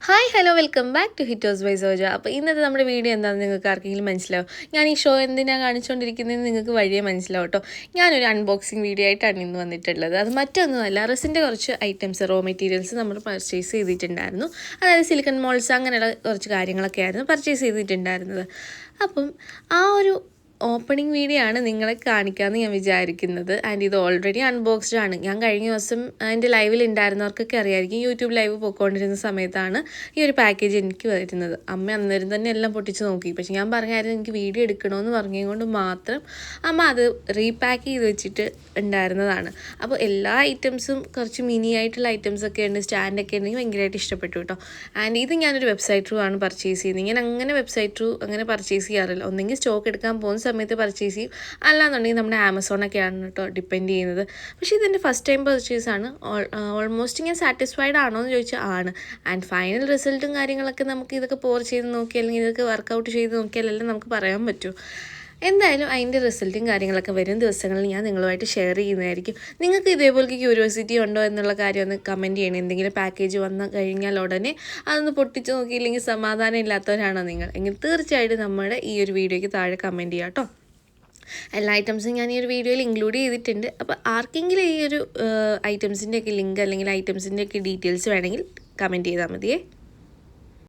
Hi hello welcome back to ഹിറ്റോസ് by Soja. അപ്പോൾ ഇന്നത്തെ നമ്മുടെ വീഡിയോ എന്താണെന്ന് നിങ്ങൾക്ക് ആർക്കെങ്കിലും മനസ്സിലാവും. ഞാൻ ഈ ഷോ എന്തിനാണ് കാണിച്ചുകൊണ്ടിരിക്കുന്നതെന്ന് നിങ്ങൾക്ക് വഴിയേ മനസ്സിലാവും കേട്ടോ. ഞാനൊരു അൺബോക്സിങ് വീഡിയോ ആയിട്ടാണ് ഇന്ന് വന്നിട്ടുള്ളത്. അത് മറ്റൊന്നുമല്ല, റെസിൻ്റെ കുറച്ച് ഐറ്റംസ്, റോ മെറ്റീരിയൽസ് നമ്മൾ പർച്ചേസ് ചെയ്തിട്ടുണ്ടായിരുന്നു. അതായത് സിലിക്കൺ മോൾസ് അങ്ങനെയുള്ള കുറച്ച് കാര്യങ്ങളൊക്കെ ആയിരുന്നു പർച്ചേസ് ചെയ്തിട്ടുണ്ടായിരുന്നത്. അപ്പം ആ ഒരു ഓപ്പണിംഗ് വീഡിയോ ആണ് നിങ്ങളെ കാണിക്കാമെന്ന് ഞാൻ വിചാരിക്കുന്നത്. ആൻഡ് ഇത് ഓൾറെഡി അൺബോക്സ്ഡ് ആണ്. ഞാൻ കഴിഞ്ഞ ദിവസം എൻ്റെ ലൈവിൽ ഉണ്ടായിരുന്നവർക്കൊക്കെ അറിയാമായിരിക്കും, യൂട്യൂബ് ലൈവ് പോയിക്കൊണ്ടിരുന്ന സമയത്താണ് ഈ ഒരു പാക്കേജ് എനിക്ക് വരുന്നത്. അമ്മ അന്നേരം തന്നെ എല്ലാം പൊട്ടിച്ച് നോക്കി. പക്ഷെ ഞാൻ പറഞ്ഞായിരുന്നു എനിക്ക് വീഡിയോ എടുക്കണമെന്ന് പറഞ്ഞതുകൊണ്ട് മാത്രം അമ്മ അത് റീപാക്ക് ചെയ്ത് വെച്ചിട്ട് ഉണ്ടായിരുന്നതാണ്. അപ്പോൾ എല്ലാ ഐറ്റംസും കുറച്ച് മിനി ആയിട്ടുള്ള ഐറ്റംസൊക്കെ ഉണ്ട്, സ്റ്റാൻഡൊക്കെ ഉണ്ടെങ്കിൽ ഭയങ്കരമായിട്ട് ഇഷ്ടപ്പെട്ടു കേട്ടോ. ആൻഡ് ഇത് ഞാനൊരു വെബ്സൈറ്റ് ത്രൂ ആണ് പർച്ചേസ് ചെയ്യുന്നത്. ഞാൻ അങ്ങനെ വെബ്സൈറ്റ് ത്രൂ അങ്ങനെ പർച്ചേസ് ചെയ്യാറില്ല. ഒന്നെങ്കിൽ സ്റ്റോക്ക് എടുക്കാൻ പോകുന്ന സമയത്ത് പർച്ചേസ് ചെയ്യും, അല്ലാന്നുണ്ടെങ്കിൽ നമ്മുടെ ആമസോണൊക്കെയാണ് കേട്ടോ ഡിപ്പെൻഡ് ചെയ്യുന്നത്. പക്ഷേ ഇതെൻ്റെ ഫസ്റ്റ് ടൈം പർച്ചേസാണ്. ഓൾമോസ്റ്റ് ഞാൻ സാറ്റിസ്ഫൈഡ് ആണോ എന്ന് ചോദിച്ചാൽ ആണ്. ആൻഡ് ഫൈനൽ റിസൾട്ടും കാര്യങ്ങളൊക്കെ നമുക്ക് ഇതൊക്കെ പോർ ചെയ്ത് നോക്കി അല്ലെങ്കിൽ ഇതൊക്കെ വർക്കൗട്ട് ചെയ്ത് നോക്കിയാലെല്ലാം നമുക്ക് പറയാൻ പറ്റൂ. എന്തായാലും അതിൻ്റെ റിസൾട്ടും കാര്യങ്ങളൊക്കെ വരും ദിവസങ്ങളിൽ ഞാൻ നിങ്ങളുമായിട്ട് ഷെയർ ചെയ്യുന്നതായിരിക്കും. നിങ്ങൾക്ക് ഇതേപോലെ ക്യൂരിയോസിറ്റി ഉണ്ടോ എന്നുള്ള കാര്യം ഒന്ന് കമൻറ്റ് ചെയ്യണം. എന്തെങ്കിലും പാക്കേജ് വന്നു കഴിഞ്ഞാൽ ഉടനെ അതൊന്ന് പൊട്ടിച്ച് നോക്കിയില്ലെങ്കിൽ സമാധാനം ഇല്ലാത്തവരാണോ നിങ്ങൾ എങ്കിൽ തീർച്ചയായിട്ടും നമ്മുടെ ഈ ഒരു വീഡിയോയ്ക്ക് താഴെ കമൻറ്റ് ചെയ്യാം കേട്ടോ. എല്ലാ ഐറ്റംസും ഞാൻ ഈ ഒരു വീഡിയോയിൽ ഇൻക്ലൂഡ് ചെയ്തിട്ടുണ്ട്. അപ്പോൾ ആർക്കെങ്കിലും ഈ ഒരു ഐറ്റംസിൻ്റെയൊക്കെ ലിങ്ക് അല്ലെങ്കിൽ ഐറ്റംസിൻ്റെയൊക്കെ ഡീറ്റെയിൽസ് വേണമെങ്കിൽ കമൻറ്റ് ചെയ്താൽ മതിയേ.